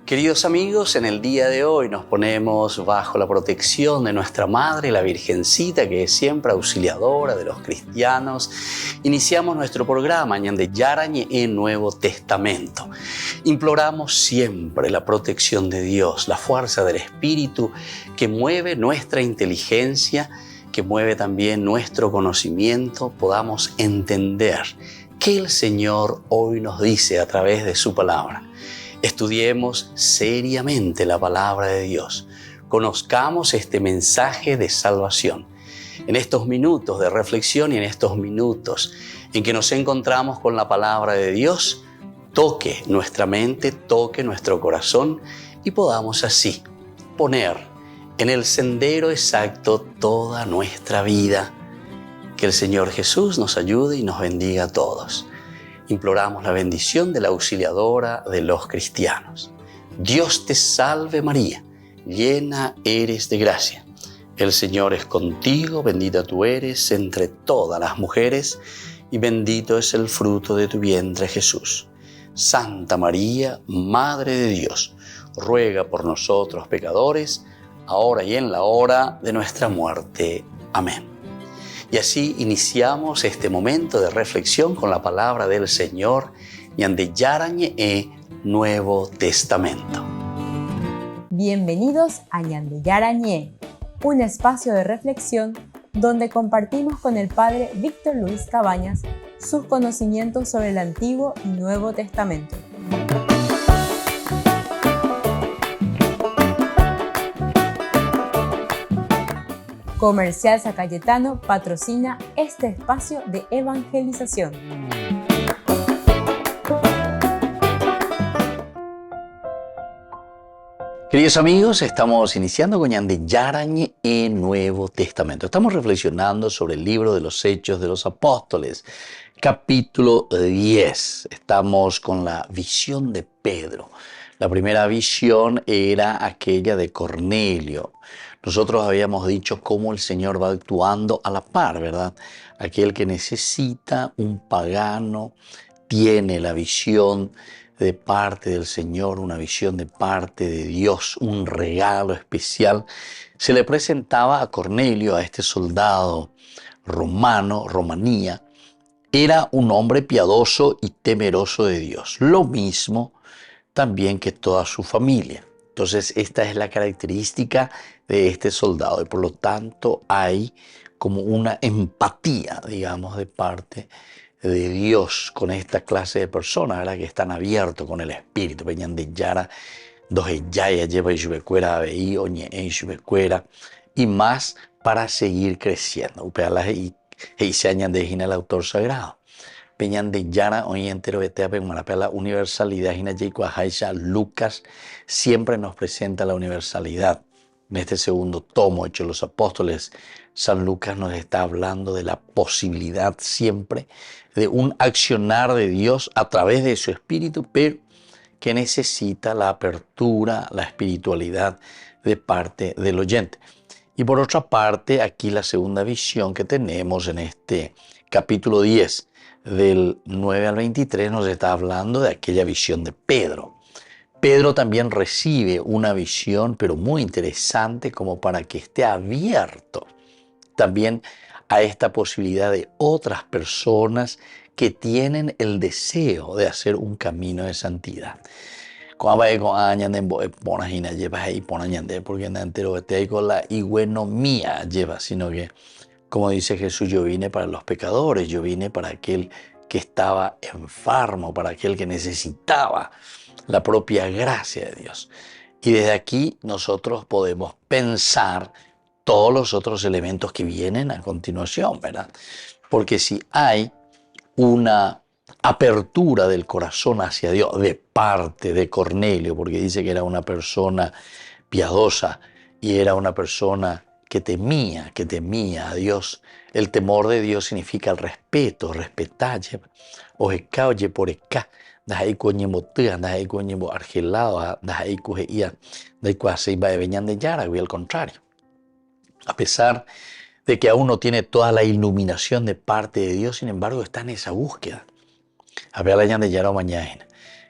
Queridos amigos, en el día de hoy nos ponemos bajo la protección de nuestra Madre, la Virgencita, que es siempre auxiliadora de los cristianos. Iniciamos nuestro programa Ñande Yarañe en Nuevo Testamento. Imploramos siempre la protección de Dios, la fuerza del Espíritu que mueve nuestra inteligencia, que mueve también nuestro conocimiento, podamos entender qué el Señor hoy nos dice a través de su palabra. Estudiemos seriamente la palabra de Dios. Conozcamos este mensaje de salvación. En estos minutos de reflexión y en estos minutos en que nos encontramos con la palabra de Dios, toque nuestra mente, toque nuestro corazón y podamos así poner en el sendero exacto toda nuestra vida. Que el Señor Jesús nos ayude y nos bendiga a todos. Imploramos la bendición de la auxiliadora de los cristianos. Dios te salve María, llena eres de gracia. El Señor es contigo, bendita tú eres entre todas las mujeres y bendito es el fruto de tu vientre Jesús. Santa María, Madre de Dios, ruega por nosotros pecadores, ahora y en la hora de nuestra muerte. Amén. Y así iniciamos este momento de reflexión con la palabra del Señor, Ñande Yarañe Nuevo Testamento. Bienvenidos a Ñande Yarañe, un espacio de reflexión donde compartimos con el Padre Víctor Luis Cabañas sus conocimientos sobre el Antiguo y Nuevo Testamento. Comercial San Cayetano patrocina este espacio de evangelización. Queridos amigos, estamos iniciando con Ñande Yarañe Nuevo Testamento. Estamos reflexionando sobre el libro de los Hechos de los Apóstoles, capítulo 10. Estamos con la visión de Pedro. La primera visión era aquella de Cornelio. Nosotros habíamos dicho cómo el Señor va actuando a la par, ¿verdad? Aquel que necesita un pagano tiene la visión de parte del Señor, una visión de parte de Dios, un regalo especial. Se le presentaba a Cornelio, a este soldado romano, Romanía. Era un hombre piadoso y temeroso de Dios. Lo mismo también que toda su familia. Entonces, esta es la característica de este soldado y por lo tanto hay como una empatía, digamos, de parte de Dios con esta clase de personas, ¿verdad? Que están abiertos con el Espíritu. Venían de Yara, dos Yaya lleva y Yubecuera, Abei, Oñe y Yubecuera, y más para seguir creciendo. Upealas y se añade el autor sagrado. Peñan de Yara, hoy entero de la universalidad, Lucas siempre nos presenta la universalidad. En este segundo tomo, Hechos de los Apóstoles, San Lucas nos está hablando de la posibilidad siempre de un accionar de Dios a través de su Espíritu, pero que necesita la apertura, la espiritualidad de parte del oyente. Y por otra parte, aquí la segunda visión que tenemos en este capítulo 10, del 9 al 23, nos está hablando de aquella visión de Pedro. Pedro también recibe una visión, pero muy interesante, como para que esté abierto también a esta posibilidad de otras personas que tienen el deseo de hacer un camino de santidad. Porque la iguenomía lleva, sino que, como dice Jesús, yo vine para los pecadores, yo vine para aquel que estaba enfermo, para aquel que necesitaba la propia gracia de Dios. Y desde aquí nosotros podemos pensar todos los otros elementos que vienen a continuación, ¿verdad? Porque si hay una apertura del corazón hacia Dios de parte de Cornelio, porque dice que era una persona piadosa y era una persona que temía a Dios. El temor de Dios significa el respeto, respetar, oye por acá, dahai coñemo tia, dahai coñemo argelado, dahai cujeía, dahai cuase va de veñan de Yara, y al contrario. A pesar de que aún no tiene toda la iluminación de parte de Dios, sin embargo está en esa búsqueda. A ver la de Yara mañana.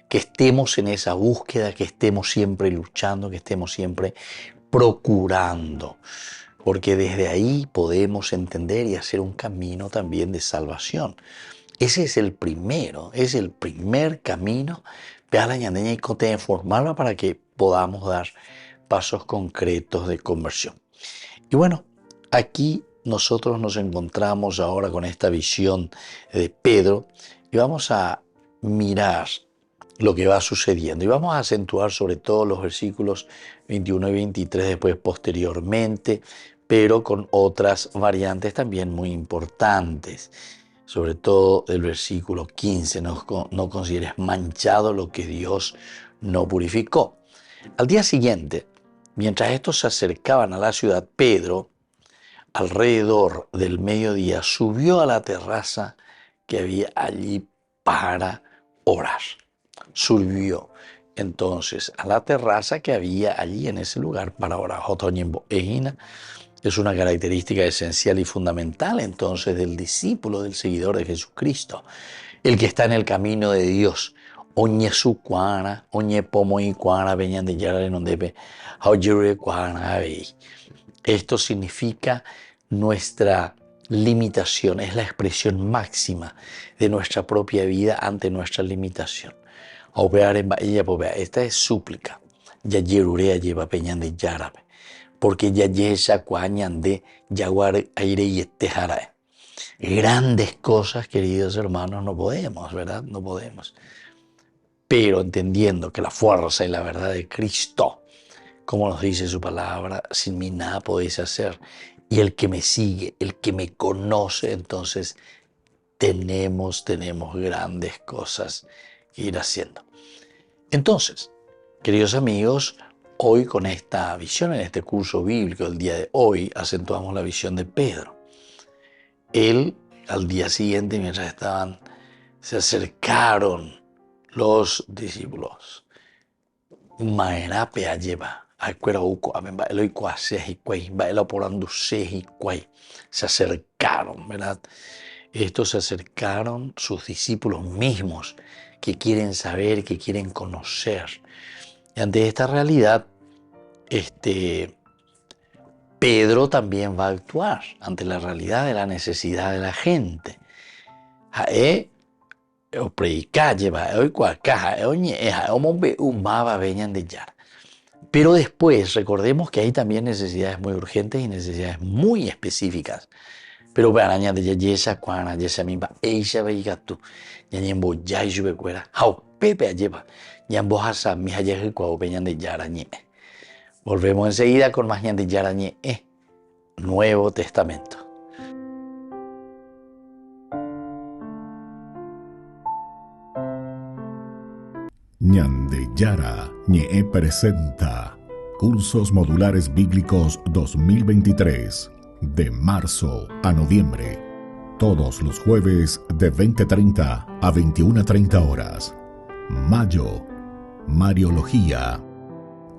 que estemos en esa búsqueda, que estemos siempre luchando, que estemos siempre procurando, porque desde ahí podemos entender y hacer un camino también de salvación. Ese es el primero, es el primer camino para la ñandeña y cote formarla para que podamos dar pasos concretos de conversión. Y bueno, aquí nosotros nos encontramos ahora con esta visión de Pedro y vamos a mirar lo que va sucediendo y vamos a acentuar sobre todo los versículos 21 y 23 después posteriormente, pero con otras variantes también muy importantes. Sobre todo el versículo 15, no consideres manchado lo que Dios no purificó. Al día siguiente, mientras estos se acercaban a la ciudad, Pedro, alrededor del mediodía, subió a la terraza que había allí para orar. Subió entonces a la terraza que había allí en ese lugar para orar. Es una característica esencial y fundamental entonces del discípulo, del seguidor de Jesucristo, el que está en el camino de Dios. Oñe su cuana, oñe pomo y cuana, veñan de yara en donde cuana. Esto significa nuestra limitación, es la expresión máxima de nuestra propia vida ante nuestra limitación. Esta es súplica. Ya yerurea lleva peñan de yarabe. Porque ya yesa cuañan de yaguar aire y tejarae. Grandes cosas, queridos hermanos, no podemos, ¿verdad? No podemos. Pero entendiendo que la fuerza y la verdad de Cristo, como nos dice su palabra, sin mí nada podéis hacer. Y el que me sigue, el que me conoce, entonces tenemos grandes cosas que ir haciendo. Entonces, queridos amigos, hoy con esta visión, en este curso bíblico del día de hoy, acentuamos la visión de Pedro. Él, al día siguiente, mientras se acercaron los discípulos. Maerape lleva se acercaron, ¿verdad? Estos se acercaron, sus discípulos mismos, que quieren saber, que quieren conocer. Y ante esta realidad, Pedro también va a actuar ante la realidad de la necesidad de la gente. Pero después, recordemos que hay también necesidades muy urgentes y necesidades muy específicas. Pero araña de yesa cuana yesa mimba eisha veigatu ñañembo yaisu becuera hau pepe lleva ñambo hasa mi hayeje cuau peñan de yarañe. Volvemos enseguida con más ñan de yarañe, Nuevo Testamento. Ñande Yara Ñe presenta Cursos Modulares Bíblicos 2023 de marzo a noviembre, todos los jueves de 20:30 a 21:30 horas. Mayo, Mariología.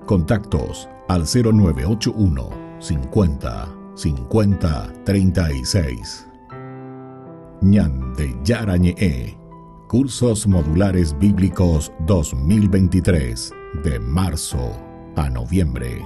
Contactos al 0981 50 50 36. Ñande Yara Ñe. Cursos Modulares Bíblicos 2023 de marzo a noviembre.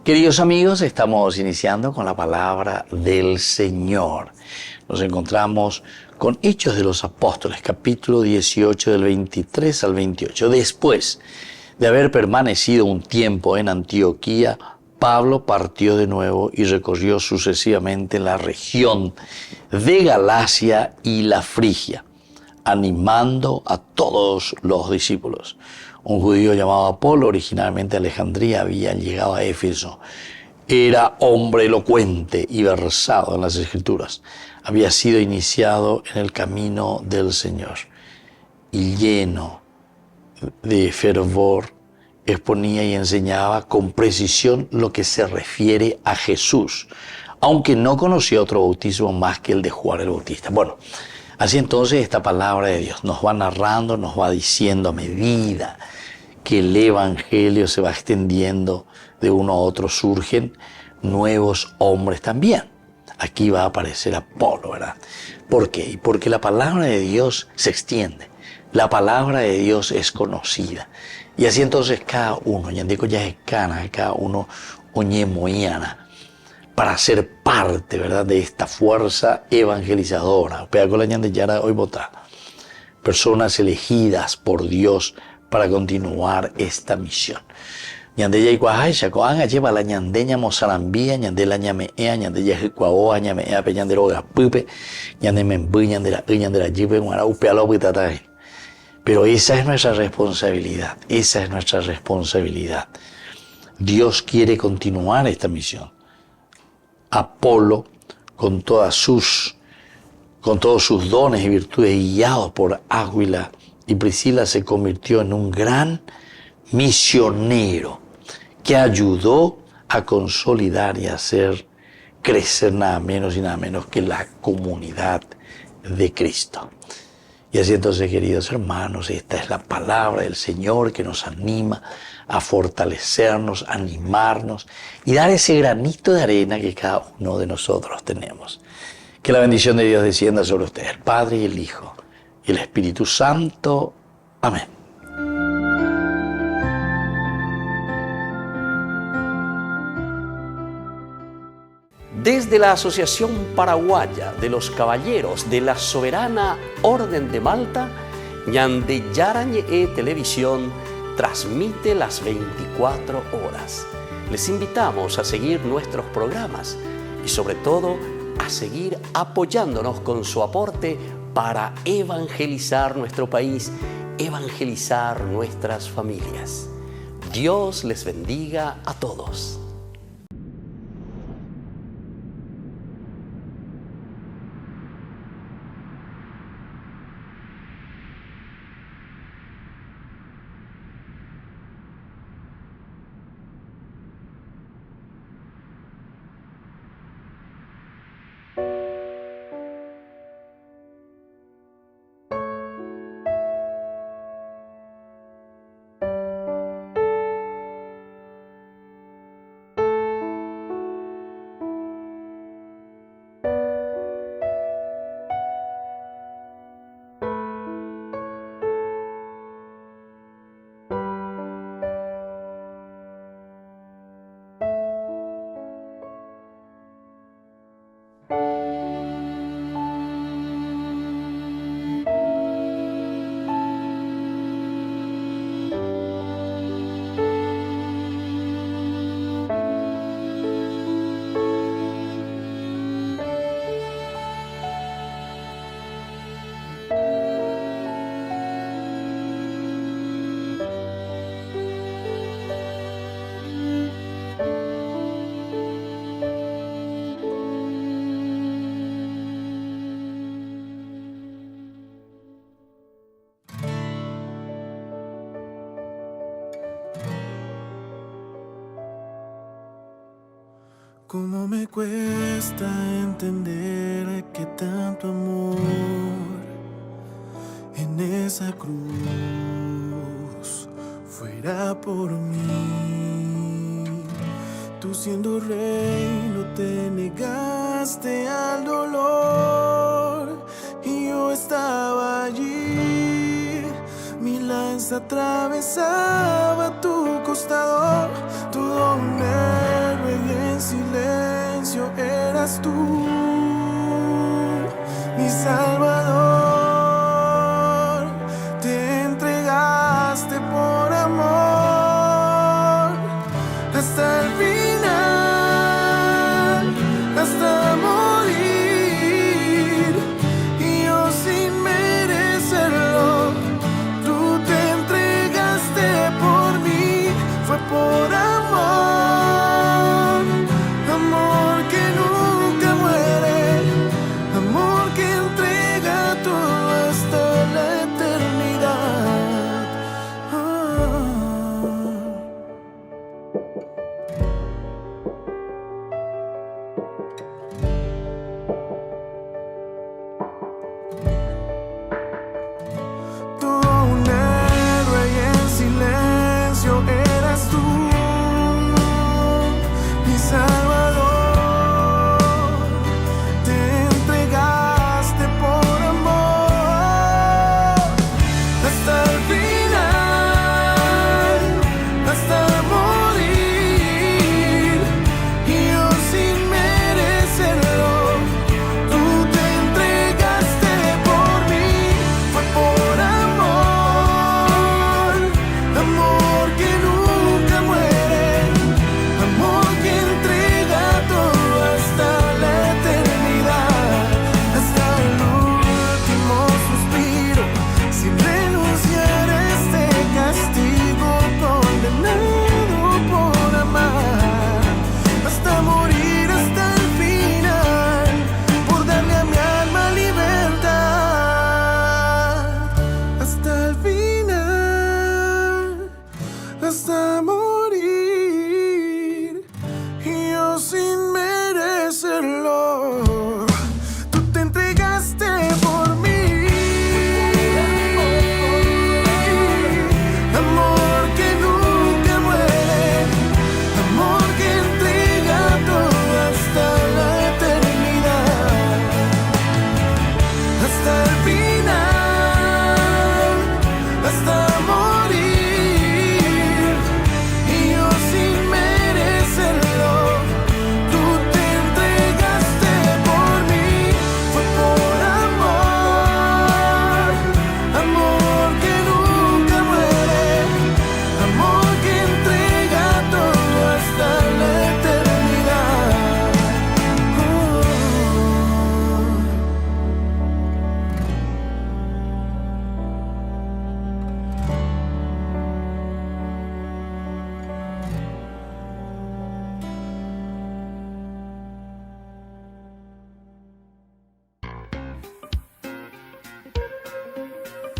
Queridos amigos, estamos iniciando con la palabra del Señor. Nos encontramos con Hechos de los Apóstoles, capítulo 18, del 23 al 28. Después de haber permanecido un tiempo en Antioquía, Pablo partió de nuevo y recorrió sucesivamente la región de Galacia y la Frigia, animando a todos los discípulos. un judío llamado Apolo, originalmente de Alejandría, había llegado a Éfeso. Era hombre elocuente y versado en las Escrituras. Había sido iniciado en el camino del Señor y lleno de fervor exponía y enseñaba con precisión lo que se refiere a Jesús, aunque no conocía otro bautismo más que el de Juan el Bautista. Bueno, así entonces esta palabra de Dios nos va narrando, nos va diciendo a medida que el Evangelio se va extendiendo de uno a otro, surgen nuevos hombres también. Aquí va a aparecer Apolo, ¿verdad? ¿Por qué? Porque la palabra de Dios se extiende. La palabra de Dios es conocida. Y así entonces cada uno, yandico ya es cana, cada uno oñe moiana, para ser parte, ¿verdad?, de esta fuerza evangelizadora. Pega con la yandeyara hoy vota. Personas elegidas por Dios para continuar esta misión. Ñandeya y Cuajaisha, Coanga lleva la ñandeña mozarambía, ñandela ñamea, ñandeya jicuaoa, ñamea, peñanderoga pupe, ñandemembú, ñandela jipe, guara upealo pitataje. Pero esa es nuestra responsabilidad, esa es nuestra responsabilidad. Dios quiere continuar esta misión. Apolo, con todos sus dones y virtudes, guiados por Áquila y Priscila, se convirtió en un gran misionero que ayudó a consolidar y a hacer crecer nada menos y nada menos que la comunidad de Cristo. Y así entonces, queridos hermanos, esta es la palabra del Señor que nos anima a fortalecernos, a animarnos y dar ese granito de arena que cada uno de nosotros tenemos. Que la bendición de Dios descienda sobre ustedes, el Padre y el Hijo y el Espíritu Santo. Amén. Desde la Asociación Paraguaya de los Caballeros de la Soberana Orden de Malta, Ñandeyara Ñe'e Televisión transmite las 24 horas. Les invitamos a seguir nuestros programas y sobre todo a seguir apoyándonos con su aporte para evangelizar nuestro país, evangelizar nuestras familias. Dios les bendiga a todos. Cómo me cuesta entender que tanto amor en esa cruz fuera por mí. Tú siendo rey no te negaste al dolor y yo estaba allí. Mi lanza atravesaba tu costado, tu don héroe y en silencio eras tú, mi Salvador. Te entregaste por amor hasta el final, hasta morir, y yo sin merecerlo, tú te entregaste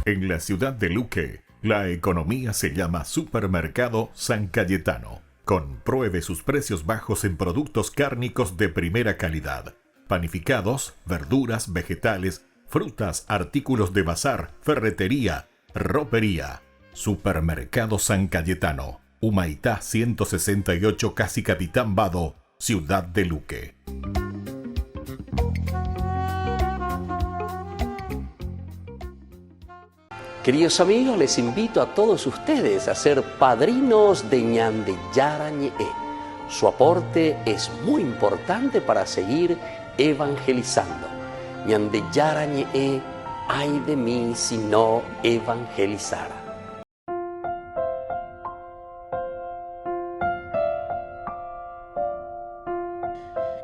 En la ciudad de Luque, la economía se llama Supermercado San Cayetano. Compruebe sus precios bajos en productos cárnicos de primera calidad. Panificados, verduras, vegetales, frutas, artículos de bazar, ferretería, ropería. Supermercado San Cayetano, Humaitá 168, Casi Capitán Vado, ciudad de Luque. Queridos amigos, les invito a todos ustedes a ser padrinos de Ñande Yarañe. Su aporte es muy importante para seguir evangelizando. Ñande Yarañe, ay de mí si no evangelizara.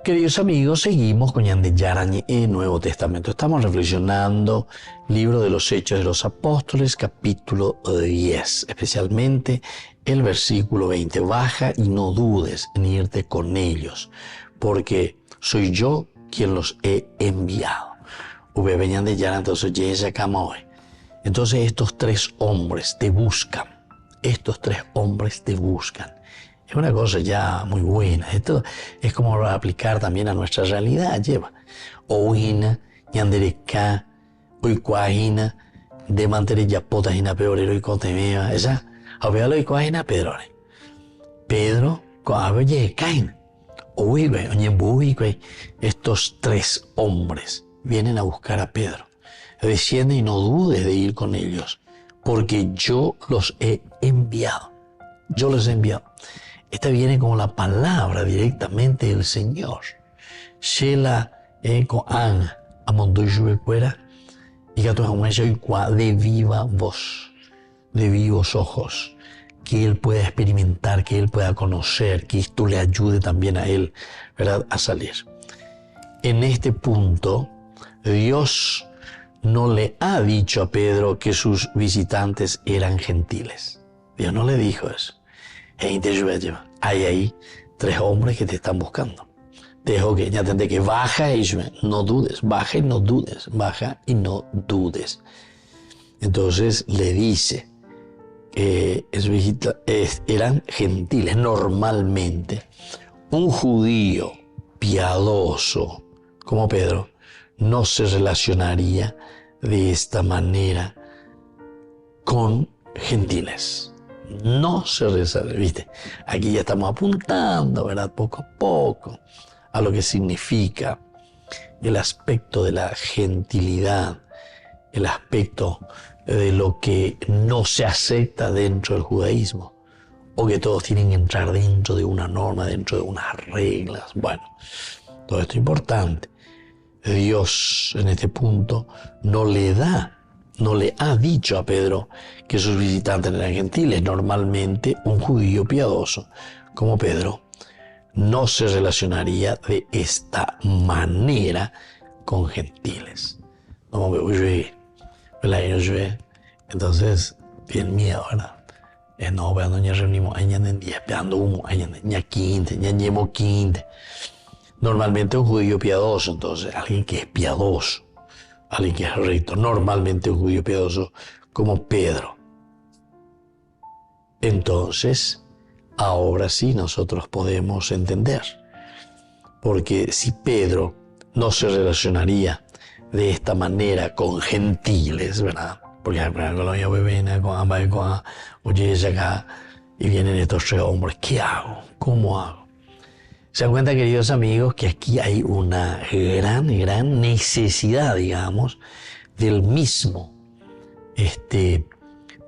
Queridos amigos, seguimos con Ñande Yarañe en Nuevo Testamento. Estamos reflexionando libro de los Hechos de los Apóstoles, capítulo 10, especialmente el versículo 20. Baja y no dudes en irte con ellos, porque soy yo quien los he enviado. Entonces estos tres hombres te buscan. Estos tres hombres te buscan. Es una cosa ya muy buena. Esto es como aplicar también a nuestra realidad. Lleva Oina, Ñandereca, Oikuajina, de Manterilla Potajina Peorero y Cotemea. Esa, Abealo y Coajina Pedrone. Pedro, Coabelle, Cain. Oive, Oñembuique. Estos tres hombres vienen a buscar a Pedro. Desciende y no dudes de ir con ellos, porque yo los he enviado. Yo los he enviado. Esta viene como la palabra directamente del Señor. Shela Koan Amondoyuecuera y Gato de viva voz, de vivos ojos, que Él pueda experimentar, que Él pueda conocer, que esto le ayude también a Él, ¿verdad?, a salir. En este punto, Dios no le ha dicho a Pedro que sus visitantes eran gentiles. Dios no le dijo eso. Hay ahí tres hombres que te están buscando. Dejo que ya tendré que baja y no dudes, baja y no dudes, baja y no dudes. Entonces le dice que eran gentiles. Normalmente un judío piadoso como Pedro no se relacionaría de esta manera con gentiles. No se resuelve, ¿viste? Aquí ya estamos apuntando, ¿verdad? Poco a poco a lo que significa el aspecto de la gentilidad, el aspecto de lo que no se acepta dentro del judaísmo, o que todos tienen que entrar dentro de una norma, dentro de unas reglas. Bueno, todo esto es importante. Dios en este punto no le ha dicho a Pedro que sus visitantes eran gentiles. Normalmente un judío piadoso como Pedro no se relacionaría de esta manera con gentiles. Entonces tienen miedo, ¿verdad? No, pero no nos reunimos en 10, esperando humo, en 15, en 15. Normalmente un judío piadoso, entonces alguien que es piadoso, alguien que es recto, normalmente un judío piadoso como Pedro. Entonces, ahora sí nosotros podemos entender, porque si Pedro no se relacionaría de esta manera con gentiles, ¿verdad? Porque y vienen estos tres hombres, ¿qué hago? ¿Cómo hago? Se dan cuenta, queridos amigos, que aquí hay una gran necesidad, digamos, del mismo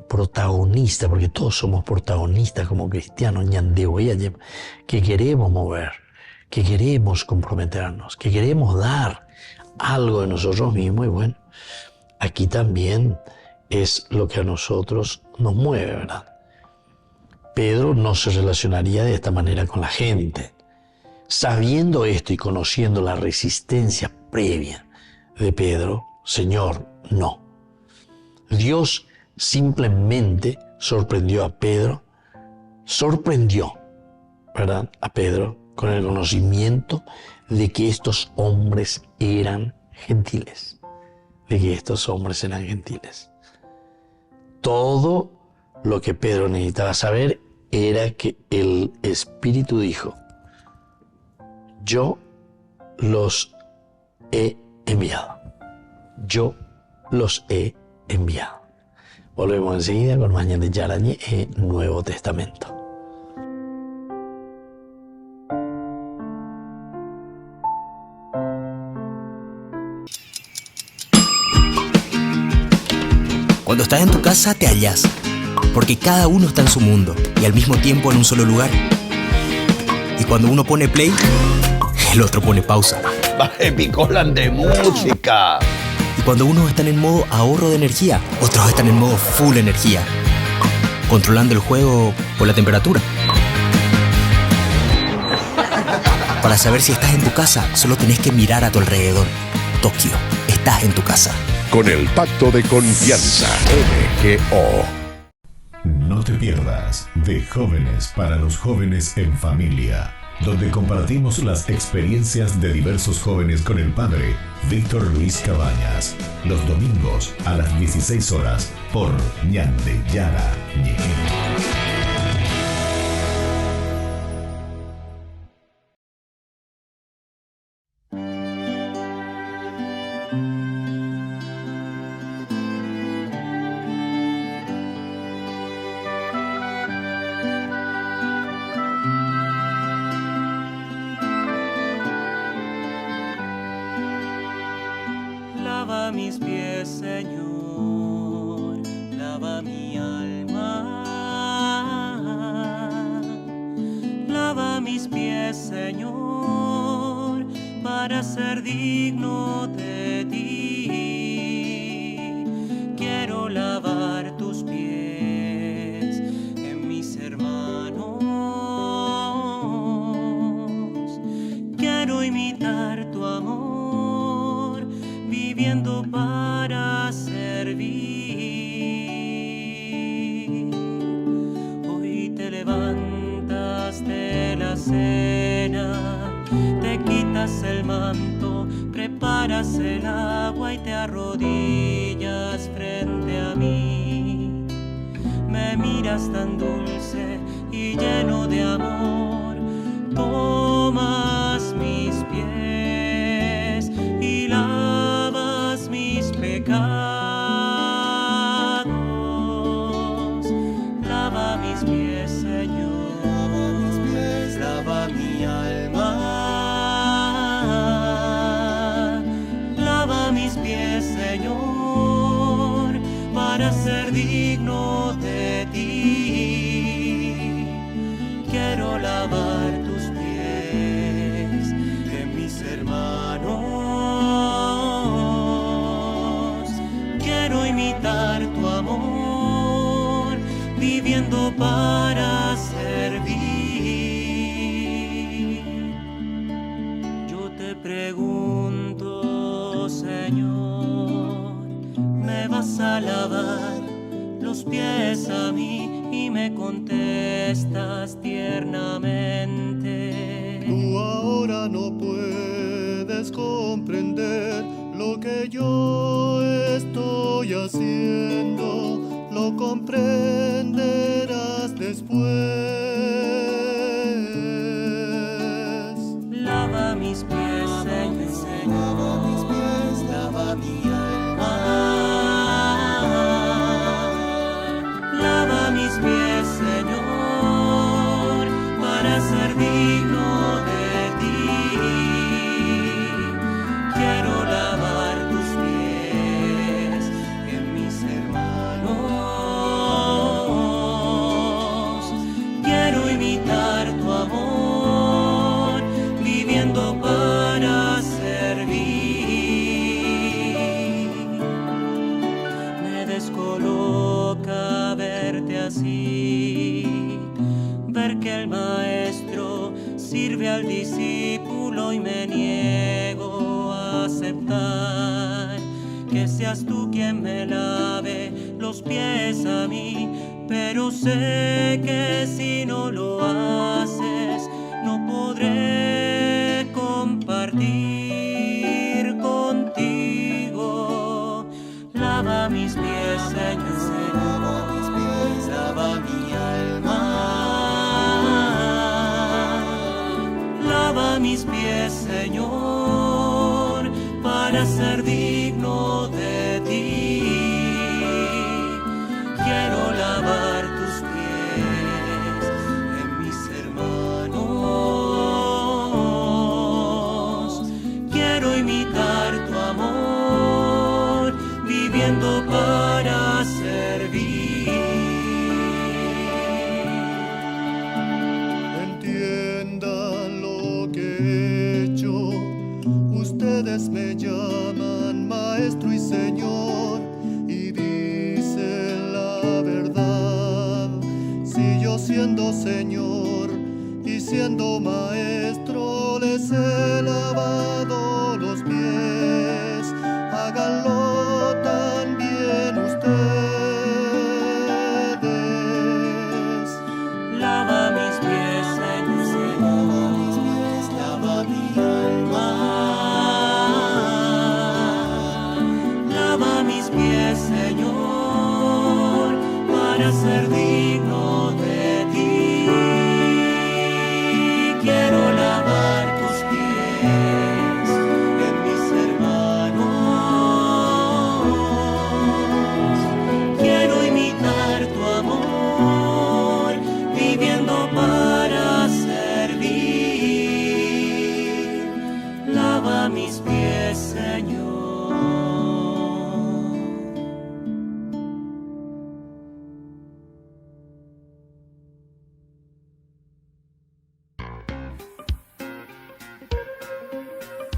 protagonista, porque todos somos protagonistas como cristianos, que queremos mover, que queremos comprometernos, que queremos dar algo de nosotros mismos. Y bueno, aquí también es lo que a nosotros nos mueve, ¿verdad? Pedro no se relacionaría de esta manera con la gente. Sabiendo esto y conociendo la resistencia previa de Pedro, Señor, no. Dios simplemente sorprendió a Pedro, ¿verdad?, a Pedro con el conocimiento de que estos hombres eran gentiles, Todo lo que Pedro necesitaba saber era que el Espíritu dijo: yo los he enviado. Yo los he enviado. Volvemos enseguida con más Ñande Yarañe en Nuevo Testamento. Cuando estás en tu casa te hallas, porque cada uno está en su mundo y al mismo tiempo en un solo lugar. Y cuando uno pone play, el otro pone pausa. Baje picolan de música. Y cuando unos están en modo ahorro de energía, otros están en modo full energía, controlando el juego por la temperatura. Para saber si estás en tu casa, solo tenés que mirar a tu alrededor. Tokio, estás en tu casa. Con el Pacto de Confianza, MGO. No te pierdas de Jóvenes para los Jóvenes en Familia, donde compartimos las experiencias de diversos jóvenes con el padre Víctor Luis Cabañas, los domingos a las 16 horas por Ñande Yarañe. Lava mis pies, Señor, lava mi alma. Lava mis pies, Señor, para ser digno de ti. Quiero lavar tus pies en mis hermanos. Quiero imitar tu amor, viviendo para servir. Hoy te levantas de la cena, te quitas el manto, preparas el agua y te arrodillas frente a mí. Me miras tan dulce y lleno de amor, tomas mis pies y lavas mis pecados. Lava mis pies, Señor, lava mi alma. Lava mis pies, Señor, para ser digno de ti. Quiero lavar tus pies de mis hermanos. Quiero imitar tu amor, viviendo para servir. Yo te pregunto, Señor, ¿me vas a lavar los pies a mí? Y me contestas tiernamente: Tú ahora no puedes comprender lo que yo estoy haciendo, lo comprenderás después. Lava mis pies, Señor, lava mis pies, lava mi alma. Lava mis pies, Señor, para ser digno de ti. Quiero lavar tus pies en mis hermanos. Quiero imitar tu amor, viviendo para servir. Me descoloca verte así, ver que el maestro sirve al discípulo y me niego a aceptar que seas tú quien me lave los pies a mí. Pero sé que si no lo haces, no podré compartir contigo. Lava mis pies, Señor, para ser digno de ti. Quiero lavar tus pies en mis hermanos. Quiero imitar tu amor, viviendo para servir. Entiendan lo que he hecho. Ustedes me llaman Maestro y Señor y dicen la verdad. Si yo siendo Señor y siendo Maestro les he lavado los pies, háganlo también ustedes. Lava mis pies, Señor, lava mi alma. Lava mis pies, Señor, para ser digno de ti. Quiero lavar tus pies en mis hermanos. Quiero imitar tu amor, viviendo para servir. Lava mis pies, Señor.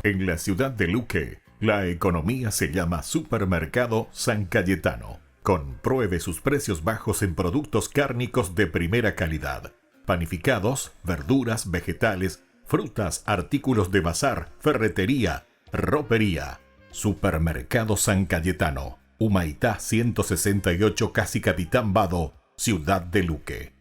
En la ciudad de Luque, la economía se llama Supermercado San Cayetano. Compruebe sus precios bajos en productos cárnicos de primera calidad. Panificados, verduras, vegetales, frutas, artículos de bazar, ferretería, ropería. Supermercado San Cayetano. Humaitá 168, Casi Capitán Vado, ciudad de Luque.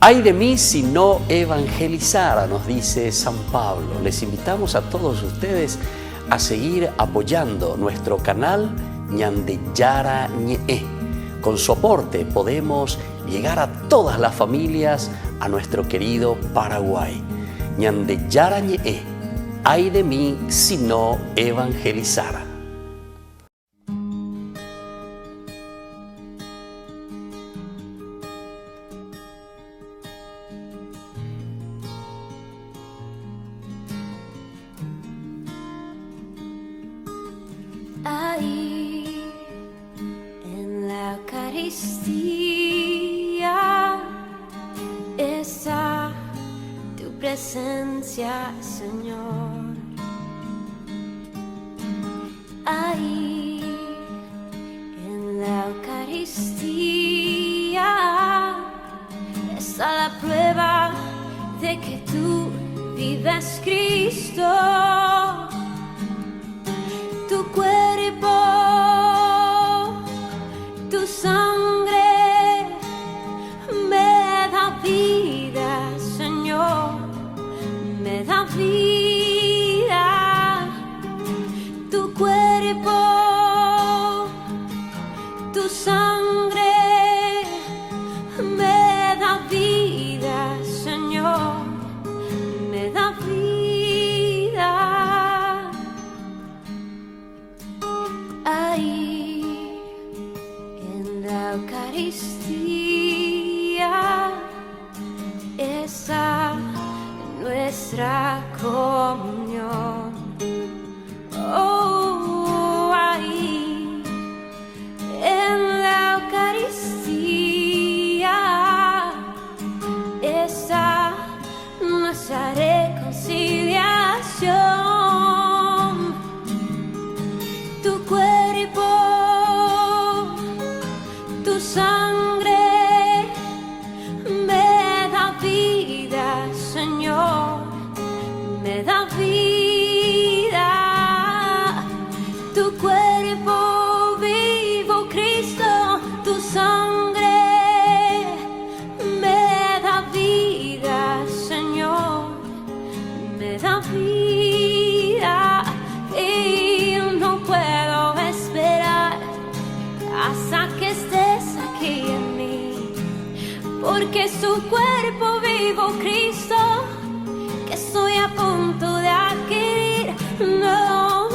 Ay de mí si no evangelizara, nos dice San Pablo. Les invitamos a todos ustedes a seguir apoyando nuestro canal Ñande Yarañe. Con su aporte podemos llegar a todas las familias a nuestro querido Paraguay. Ñande Yarañe. Ay de mí si no evangelizara. Ahí en la Eucaristía está tu presencia, Señor. Ahí en la Eucaristía está la prueba de que tú vives, Cristo. Tu cuerpo, tu sangre me da vida, Señor, me da vida. Tu cuerpo, tu sangre me da vida, Señor, me da vida. Ahí en la Eucaristía está nuestra comunión. Oh, ahí en la Eucaristía está nuestra reconciliación. Tu cuerpo, tu sangre me da vida, Señor, me da vida. Tu cuerpo vivo, Cristo, tu sangre me da vida, Señor, me da vida. que su cuerpo vivo Cristo, que estoy a punto de adquirir. No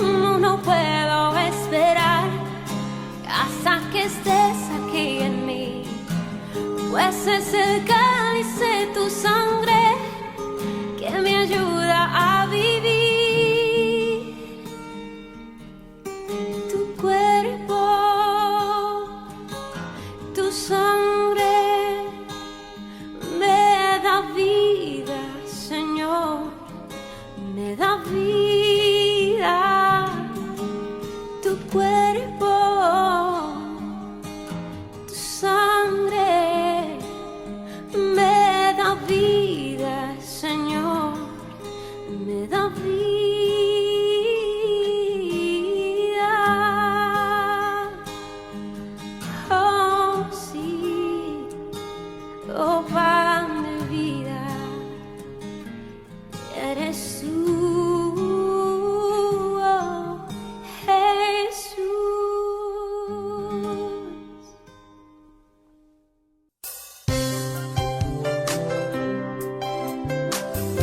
puedo esperar hasta que estés aquí en mí, pues es el cáliz de tu sangre que me ayuda a vivir. Tu cuerpo, tu sangre me da vida, Señor, me da vida. Tu cuerpo, tu sangre me da vida, Señor, me da vida. Oh, sí, oh, pan de vida, eres tú, oh, Jesús.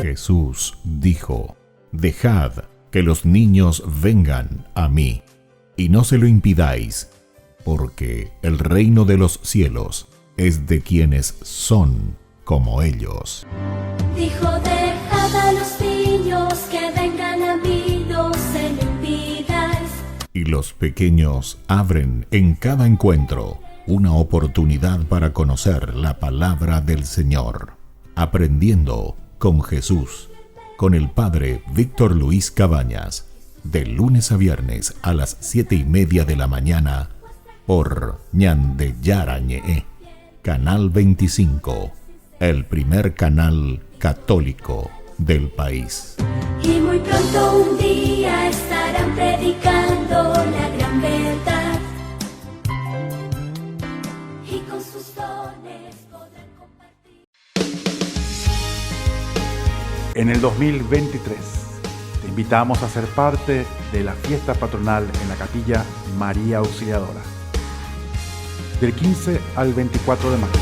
Jesús dijo: Dejad que los niños vengan a mí, y no se lo impidáis, porque el reino de los cielos es de quienes son como ellos. Dijo, dejad a los niños que vengan a mí, no se lo impidáis. Y los pequeños abren en cada encuentro una oportunidad para conocer la palabra del Señor, aprendiendo con Jesús, con el Padre Víctor Luis Cabañas, de lunes a viernes a las 7:30 de la mañana, por Ñande Yarañe, Canal 25, el primer canal católico del país. Y muy pronto un día estarán predicando la gran verdad, y con sus dones podrán compartir. En el 2023 te invitamos a ser parte de la fiesta patronal en la Capilla María Auxiliadora, del 15 al 24 de mayo.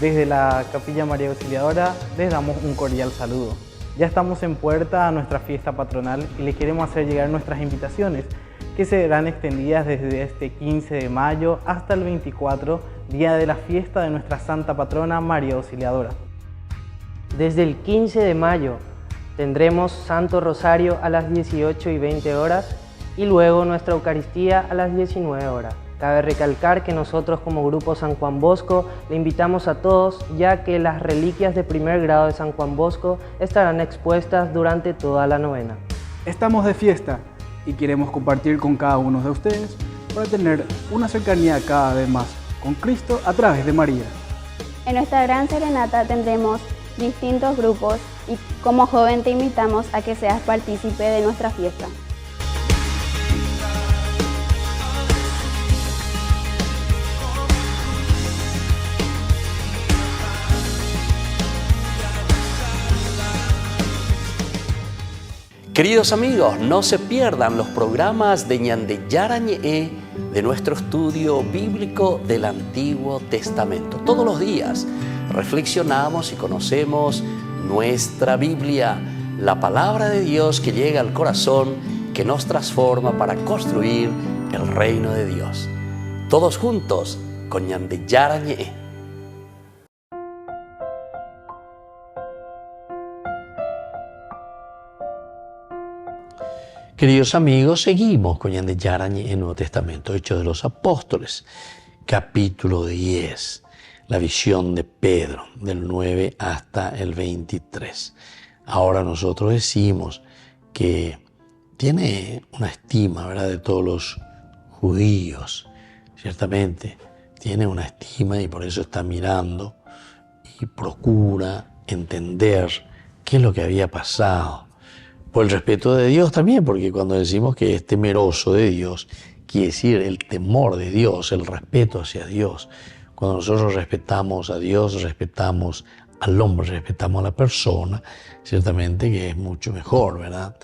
Desde la Capilla María Auxiliadora les damos un cordial saludo. Ya estamos en puerta a nuestra fiesta patronal y les queremos hacer llegar nuestras invitaciones, que serán extendidas desde este 15 de mayo hasta el 24, día de la fiesta de nuestra Santa Patrona María Auxiliadora. Desde el 15 de mayo tendremos Santo Rosario a las 18:20 horas y luego nuestra Eucaristía a las 19 horas. Cabe recalcar que nosotros como Grupo San Juan Bosco le invitamos a todos, ya que las reliquias de primer grado de San Juan Bosco estarán expuestas durante toda la novena. Estamos de fiesta y queremos compartir con cada uno de ustedes para tener una cercanía cada vez más con Cristo a través de María. En nuestra gran serenata tendremos distintos grupos y como joven te invitamos a que seas partícipe de nuestra fiesta. Queridos amigos, no se pierdan los programas de Ñande Yarañe de nuestro estudio bíblico del Antiguo Testamento. Todos los días reflexionamos y conocemos nuestra Biblia, la palabra de Dios que llega al corazón, que nos transforma para construir el reino de Dios. Todos juntos con Ñande Yarañe. Queridos amigos, seguimos con Ñande Yarañe en el Nuevo Testamento, Hechos de los Apóstoles, capítulo 10, la visión de Pedro, del 9 hasta el 23. Ahora nosotros decimos que tiene una estima, ¿verdad?, de todos los judíos. Ciertamente tiene una estima y por eso está mirando y procura entender qué es lo que había pasado. Por el respeto de Dios también, porque cuando decimos que es temeroso de Dios, quiere decir el temor de Dios, el respeto hacia Dios. Cuando nosotros respetamos a Dios, respetamos al hombre, respetamos a la persona, ciertamente que es mucho mejor, ¿verdad?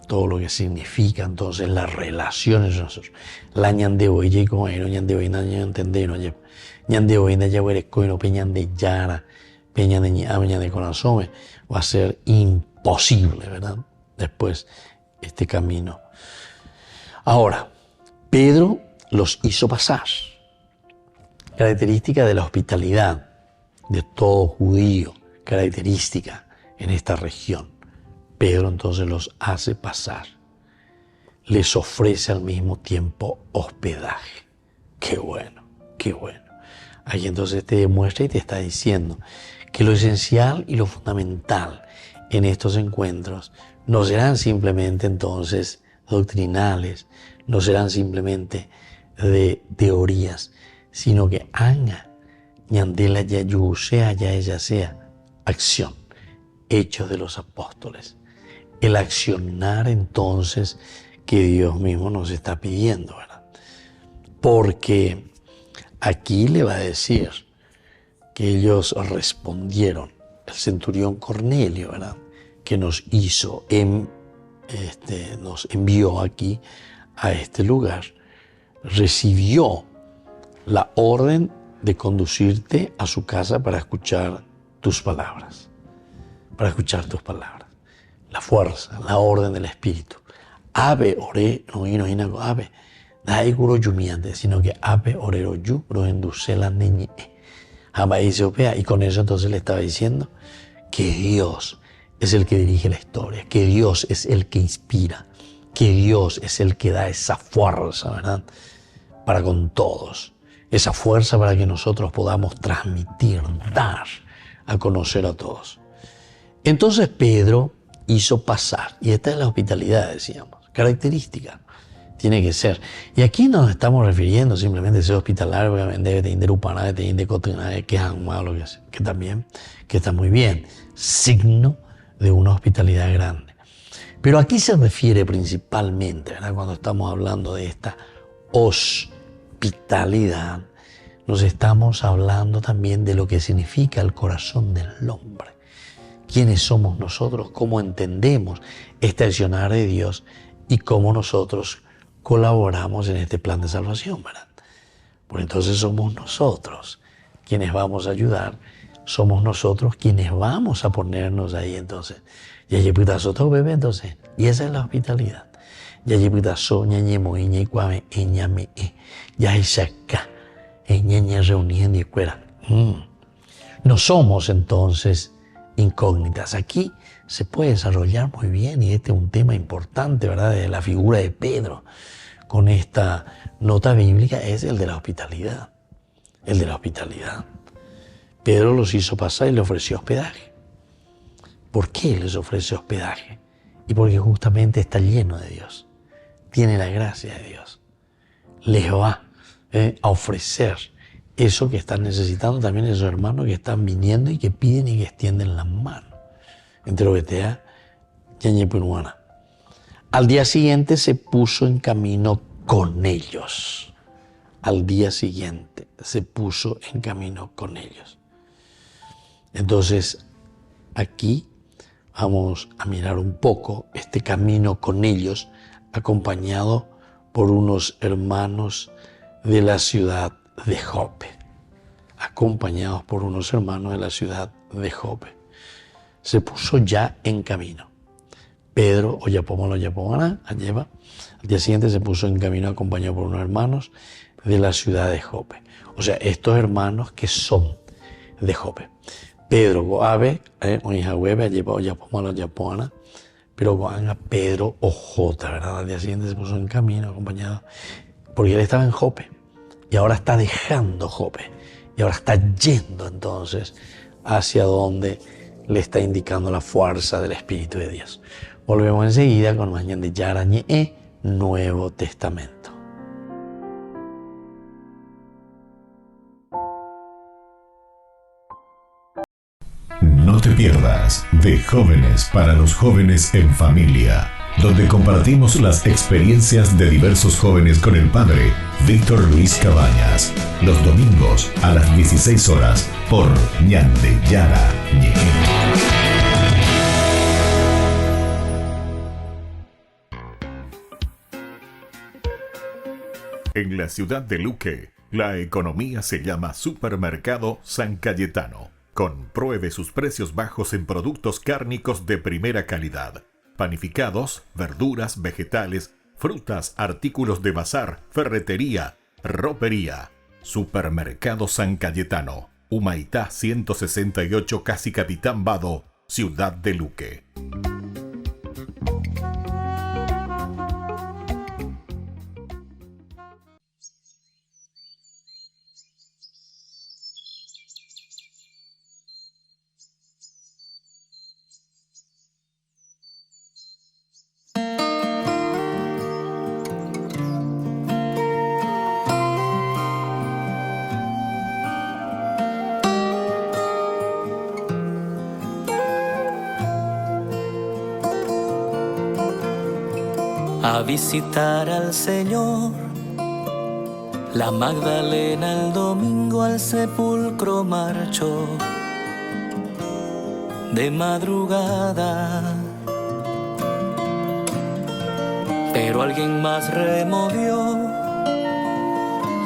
todo lo que significa entonces las relaciones de nosotros. La ñande oye con él, ñande oye no entender, ñande oye ya huele coino peñande yara, peñande ñande corazón, va a ser imposible, ¿verdad? Después este camino. Ahora, Pedro los hizo pasar. Característica de la hospitalidad de todo judío, característica en esta región. Pedro entonces los hace pasar. Les ofrece al mismo tiempo hospedaje. Qué bueno, qué bueno. Ahí entonces te demuestra y te está diciendo que lo esencial y lo fundamental en estos encuentros no serán simplemente entonces doctrinales, no serán simplemente de teorías, sino que haga, ñandela ya yo sea, ya ella sea, acción, hechos de los apóstoles. El accionar entonces que Dios mismo nos está pidiendo, ¿verdad? Porque aquí le va a decir que ellos respondieron, el centurión Cornelio, ¿verdad? Que nos hizo, nos envió aquí a este lugar, recibió la orden de conducirte a su casa para escuchar tus palabras, la fuerza, la orden del Espíritu. Ave ore, no ave, dai guro yumiante, sino que ave orero yu, bro enduse la niñe. Y con eso entonces le estaba diciendo que Dios es el que dirige la historia, que Dios es el que inspira, que Dios es el que da esa fuerza, ¿verdad? Para con todos. Esa fuerza para que nosotros podamos transmitir, dar a conocer a todos. Entonces Pedro hizo pasar, y esta es la hospitalidad, decíamos, característica, tiene que ser. Y aquí nos estamos refiriendo simplemente a ser hospitalario, obviamente, de Inderupaná, de Indecotená, que es que también, que está muy bien, signo de una hospitalidad grande. Pero aquí se refiere principalmente, ¿verdad? Cuando estamos hablando de esta hospitalidad, nos estamos hablando también de lo que significa el corazón del hombre. ¿Quiénes somos nosotros? ¿Cómo entendemos este accionar de Dios? Y cómo nosotros colaboramos en este plan de salvación, ¿verdad? Pues entonces somos nosotros quienes vamos a ayudar, somos nosotros quienes vamos a ponernos ahí entonces. Y esa es la hospitalidad. No somos entonces incógnitas. Aquí se puede desarrollar muy bien, y este es un tema importante, ¿verdad? De la figura de Pedro con esta nota bíblica, es el de la hospitalidad. El de la hospitalidad. Pedro los hizo pasar y le ofreció hospedaje. ¿Por qué les ofrece hospedaje? Y porque justamente está lleno de Dios. Tiene la gracia de Dios. Les va a ofrecer eso que están necesitando también esos hermanos que están viniendo y que piden y que extienden las manos. Entre Obetea y Añepunuana. Al día siguiente se puso en camino con ellos. Al día siguiente se puso en camino con ellos. Entonces, aquí vamos a mirar un poco este camino con ellos, acompañado por unos hermanos de la ciudad de Jope. Acompañados por unos hermanos de la ciudad de Jope. Se puso ya en camino. Pedro, al día siguiente se puso en camino acompañado por unos hermanos de la ciudad de Jope. O sea, estos hermanos que son de Jope. Pedro, Goabe, pero Goanga, Pedro, Ojota, ¿verdad? Al día siguiente se puso en camino acompañado, porque él estaba en Jope y ahora está dejando Jope y ahora está yendo entonces hacia donde le está indicando la fuerza del Espíritu de Dios. Volvemos enseguida con Mañana de Yarañe, Nuevo Testamento. No te pierdas de Jóvenes para los Jóvenes en Familia, donde compartimos las experiencias de diversos jóvenes con el padre Víctor Luis Cabañas, los domingos a las 16 horas por Ñande Yara Ñe. En la ciudad de Luque, la economía se llama Supermercado San Cayetano. Compruebe sus precios bajos en productos cárnicos de primera calidad. Panificados, verduras, vegetales, frutas, artículos de bazar, ferretería, ropería. Supermercado San Cayetano. Humaitá 168, Casi Capitán Vado, ciudad de Luque. A visitar al Señor, la Magdalena el domingo al sepulcro marchó de madrugada, pero alguien más removió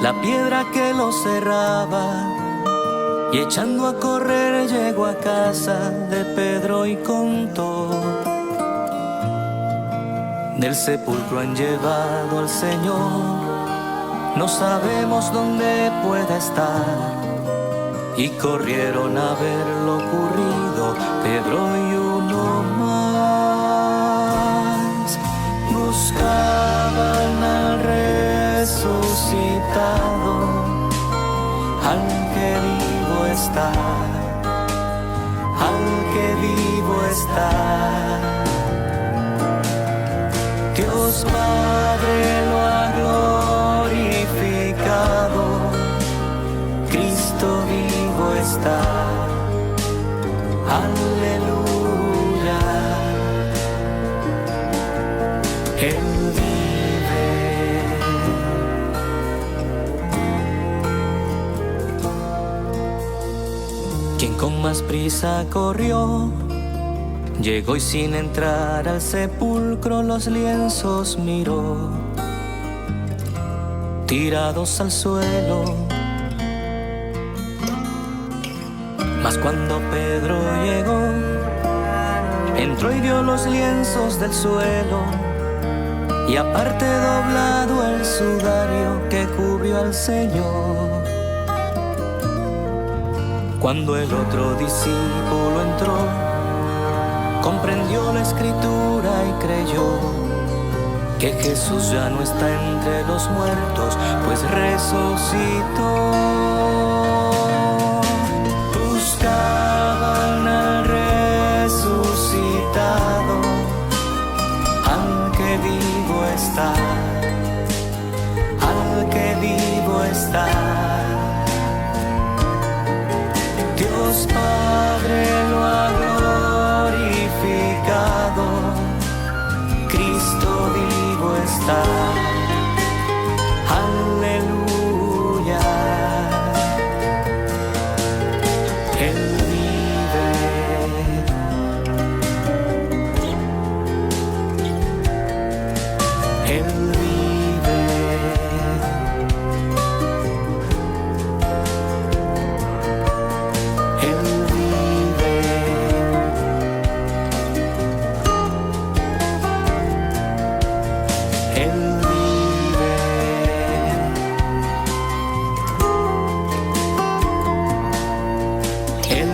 la piedra que lo cerraba y echando a correr llegó a casa de Pedro y contó: del sepulcro han llevado al Señor, no sabemos dónde pueda estar. Y corrieron a ver lo ocurrido, Pedro y uno más. Buscaban al resucitado, al que vivo está, al que vivo está. Dios Padre lo ha glorificado, Cristo vivo está, aleluya. Él vive. Quien con más prisa corrió, llegó y sin entrar al sepulcro los lienzos miró, tirados al suelo. Mas cuando Pedro llegó, entró y vio los lienzos del suelo, y aparte doblado el sudario que cubrió al Señor. Cuando el otro discípulo entró, comprendió la escritura y creyó que Jesús ya no está entre los muertos, pues resucitó. Buscaban al resucitado, al que vivo está, al que vivo está. Dios Padre lo ha glorificado, Cristo vivo está, aleluya. Él vive. Él vive. Él vive. Él vive. Él vive.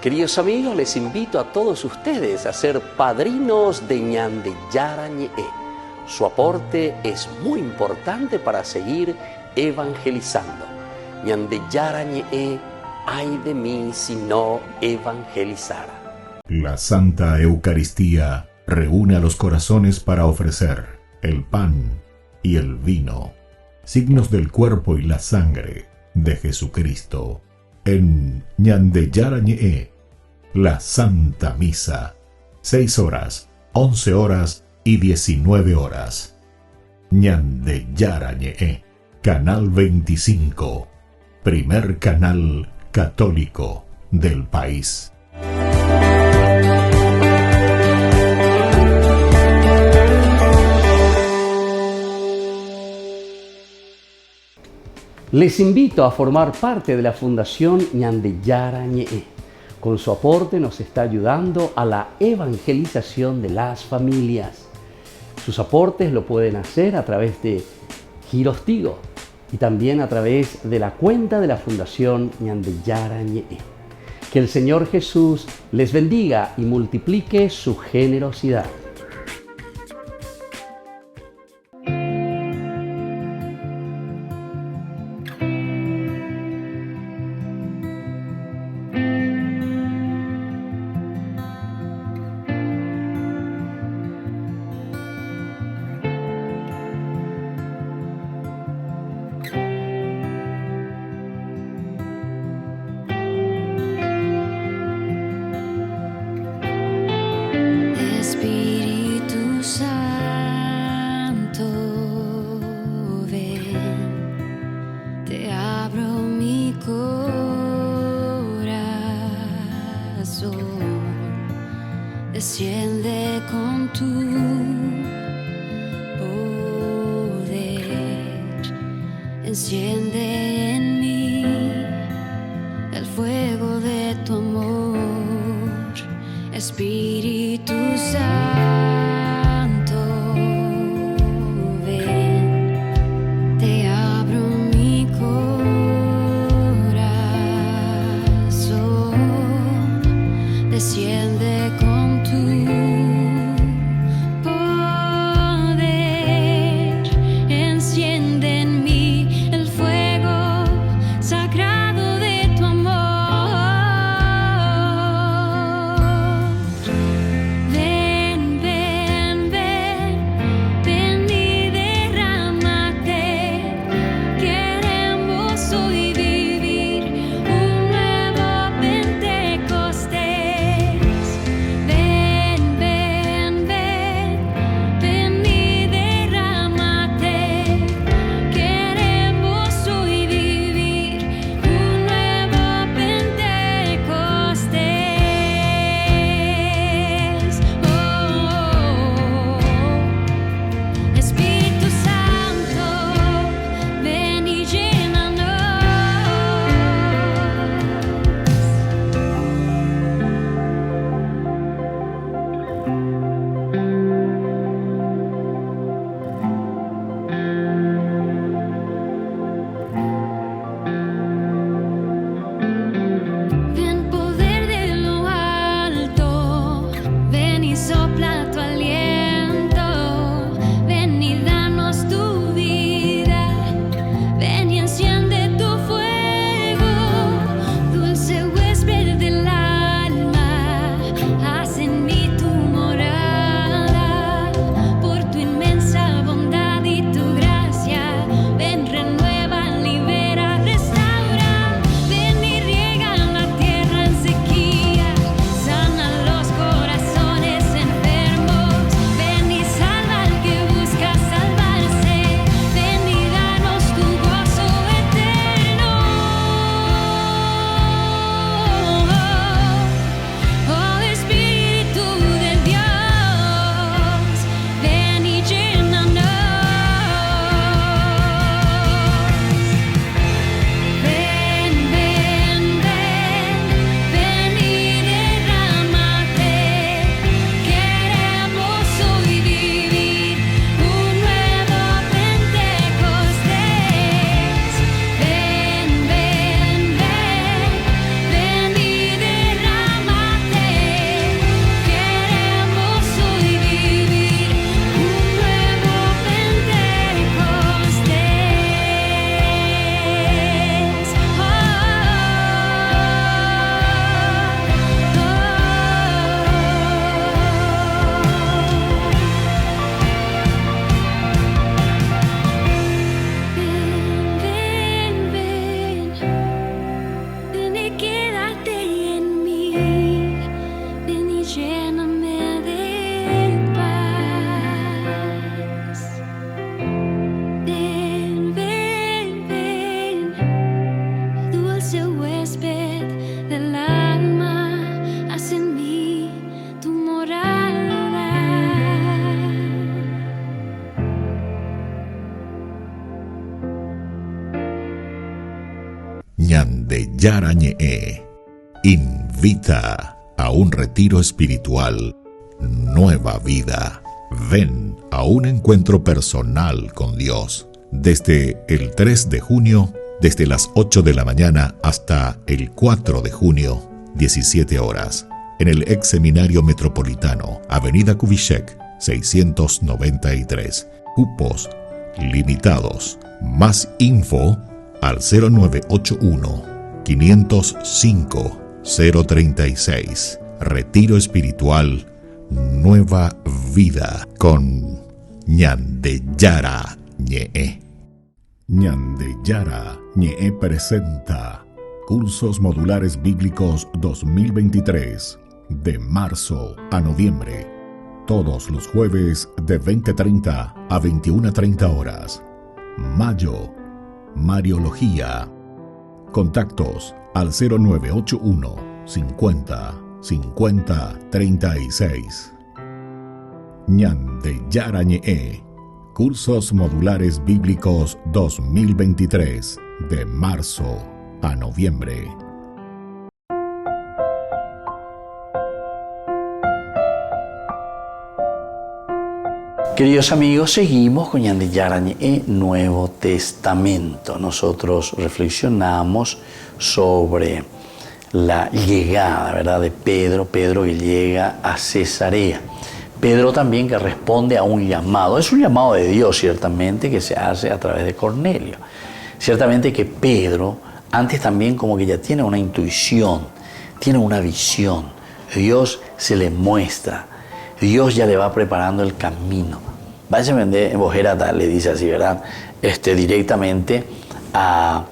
Queridos amigos, les invito a todos ustedes a ser padrinos de Ñande Yarañe. Su aporte es muy importante para seguir evangelizando. Ñande Yarañe, ay de mí si no evangelizara. La Santa Eucaristía reúne a los corazones para ofrecer el pan y el vino, signos del cuerpo y la sangre de Jesucristo. En Ñande Yarañe, la Santa Misa, 6 horas, 11 horas y 19 horas. Ñande Yarañe, Canal 25, primer canal católico del país. Les invito a formar parte de la Fundación Ñande Yarañe. Con su aporte nos está ayudando a la evangelización de las familias. Sus aportes lo pueden hacer a través de Giros Tigo y también a través de la cuenta de la Fundación Ñande Yarañe. Que el Señor Jesús les bendiga y multiplique su generosidad. Espíritu Santo, ven, te abro mi corazón, desciende con tu poder, enciende en mí el fuego de tu amor. Espíritu Santo, ven, te abro mi corazón, desciende con tu poder, enciende en mí el fuego sagrado de tu amor. Ven, ven, dulce huésped. Yarañe invita a un retiro espiritual Nueva Vida. Ven a un encuentro personal con Dios desde el 3 de junio, desde las 8 de la mañana hasta el 4 de junio, 17 horas, en el ex seminario metropolitano, Avenida Kubitschek, 693. Cupos limitados. Más info al 0981 505 036. Retiro espiritual Nueva Vida con Ñandeyara Ñe'e. Ñandeyara Ñe'e presenta Cursos Modulares Bíblicos 2023 de marzo a noviembre. Todos los jueves de 20:30 a 21:30 horas. Mayo, Mariología. Contactos al 0981 50 50 36. Ñandeyara Ñe'e. Cursos Modulares Bíblicos 2023 de marzo a noviembre. Queridos amigos, seguimos con Ñandeyara Ñe'e, Nuevo Testamento. Nosotros reflexionamos sobre la llegada, ¿verdad?, de Pedro que llega a Cesarea. Pedro también que responde a un llamado. Es un llamado de Dios, ciertamente, que se hace a través de Cornelio. Ciertamente que Pedro, antes también como que ya tiene una intuición, tiene una visión. Dios se le muestra. Dios ya le va preparando el camino. Vaya a vender en Bojera, le dice así, ¿verdad? Directamente a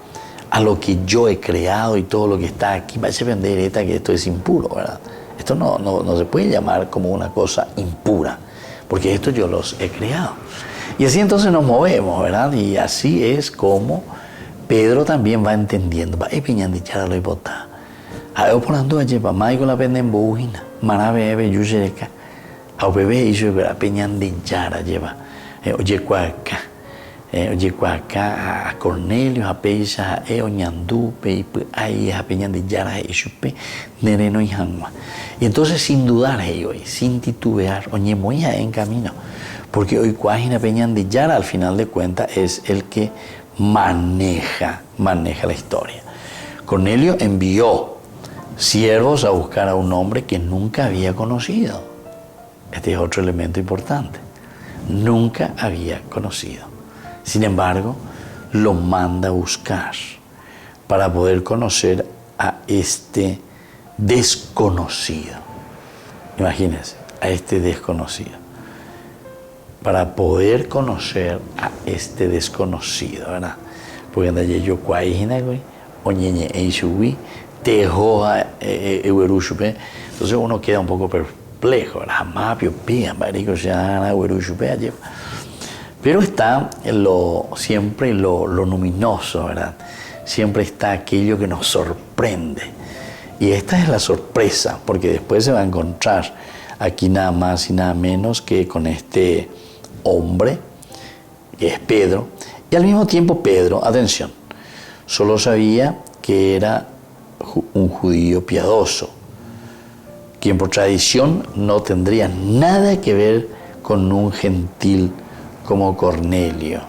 lo que yo he creado y todo lo que está aquí. Vaya a vender que esto es impuro, ¿verdad? Esto no se puede llamar como una cosa impura, porque esto yo los he creado. Y así entonces nos movemos, ¿verdad? Y así es como Pedro también va entendiendo. Va Ñandeyara lo ibota. A yo porando allí pa mai con la pende en bujina. Marabe yujereka. A bebé hizo Ñandeyara lleva. Oye cuaca. Oye cuaca a Cornelio a peisa a Oñandupe y ahí a Ñandeyara ishupe nereno y hanwa. Y entonces sin dudar hoy, sin titubear, oye muy en camino. Porque hoy Cuajina Ñandeyara al final de cuentas es el que maneja la historia. Cornelio envió siervos a buscar a un hombre que nunca había conocido. Este es otro elemento importante. Nunca había conocido. Sin embargo, lo manda a buscar para poder conocer a este desconocido. Imagínense, a este desconocido. Para poder conocer a este desconocido, ¿verdad? Porque anda yo cuaína, güey, oñeñe eishubi, tejoa euerushupe. Entonces uno queda un poco perplejo, ¿verdad? Mapio, pía, marico, ya euerushupe allí. Pero está siempre lo luminoso, ¿verdad? Siempre está aquello que nos sorprende. Y esta es la sorpresa, porque después se va a encontrar aquí nada más y nada menos que con este hombre, que es Pedro. Y al mismo tiempo Pedro, atención, solo sabía que era un judío piadoso, quien por tradición no tendría nada que ver con un gentil como Cornelio.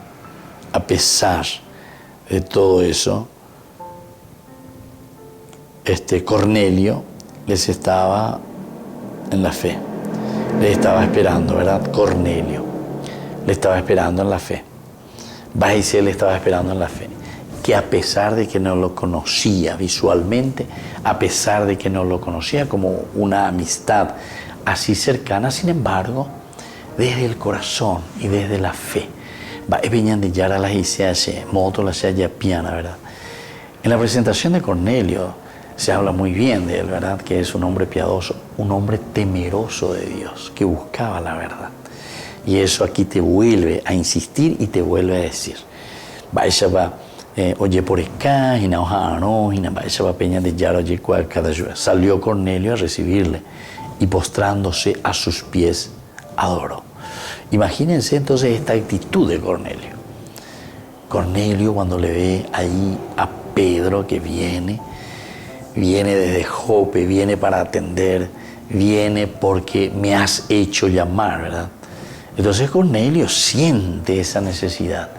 A pesar de todo eso, Cornelio les estaba en la fe, le estaba esperando, ¿verdad? Cornelio le estaba esperando en la fe. Baisel le estaba esperando en la fe. Que a pesar de que no lo conocía visualmente, a pesar de que no lo conocía como una amistad así cercana, sin embargo, desde el corazón y desde la fe, va Ñandeyara la hice moto la se piana, ¿verdad? En la presentación de Cornelio se habla muy bien de él, ¿verdad? Que es un hombre piadoso, un hombre temeroso de Dios, que buscaba la verdad. Y eso aquí te vuelve a insistir y te vuelve a decir. Vaya va, oye por acá, y no, y vaya va Ñandeyara, oye cada día. Salió Cornelio a recibirle y postrándose a sus pies adoró. Imagínense entonces esta actitud de Cornelio. Cornelio cuando le ve ahí a Pedro que viene, viene desde Jope, viene para atender, viene porque me has hecho llamar, ¿verdad? Entonces Cornelio siente esa necesidad.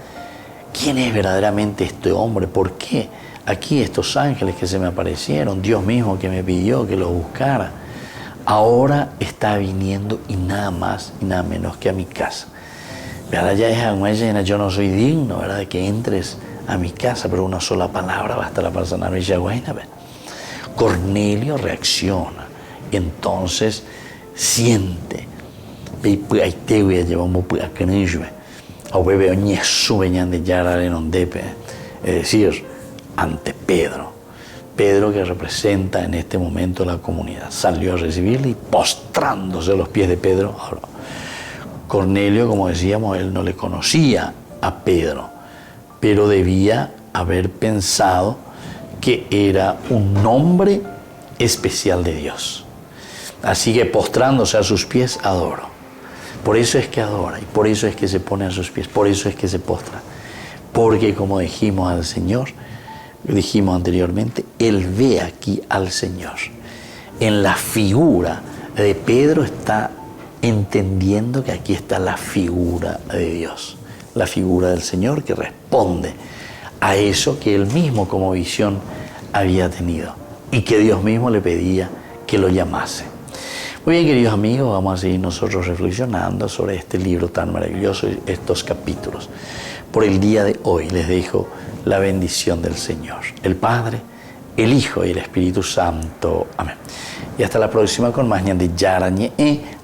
¿Quién es verdaderamente este hombre? ¿Por qué aquí estos ángeles que se me aparecieron, Dios mismo que me pidió que los buscara, ahora está viniendo y nada más y nada menos que a mi casa? Yo no soy digno, ¿verdad?, de que entres a mi casa, pero una sola palabra bastará para sanar mi llaguaina. Cornelio reacciona, entonces siente, es decir, ante Pedro. Pedro, que representa en este momento la comunidad, salió a recibirle y postrándose a los pies de Pedro. Ahora, Cornelio, como decíamos, él no le conocía a Pedro, pero debía haber pensado que era un hombre especial de Dios. Así que postrándose a sus pies, adoro. Por eso es que adora y por eso es que se pone a sus pies, por eso es que se postra. Porque como dijimos al Señor, dijimos anteriormente, Él ve aquí al Señor. En la figura de Pedro está entendiendo que aquí está la figura de Dios, la figura del Señor que responde a eso que Él mismo como visión había tenido y que Dios mismo le pedía que lo llamase. Muy bien, queridos amigos, vamos a seguir nosotros reflexionando sobre este libro tan maravilloso y estos capítulos. Por el día de hoy les dejo la bendición del Señor, el Padre, el Hijo y el Espíritu Santo. Amén. Y hasta la próxima con más de Yarañe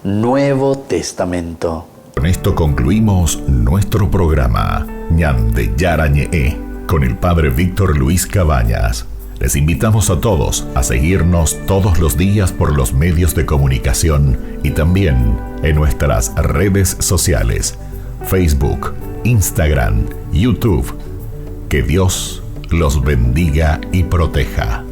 Nuevo Testamento. Con esto concluimos nuestro programa Ñande Yarañe con el Padre Víctor Luis Cabañas. Les invitamos a todos a seguirnos todos los días por los medios de comunicación y también en nuestras redes sociales, Facebook, Instagram, YouTube. Que Dios los bendiga y proteja.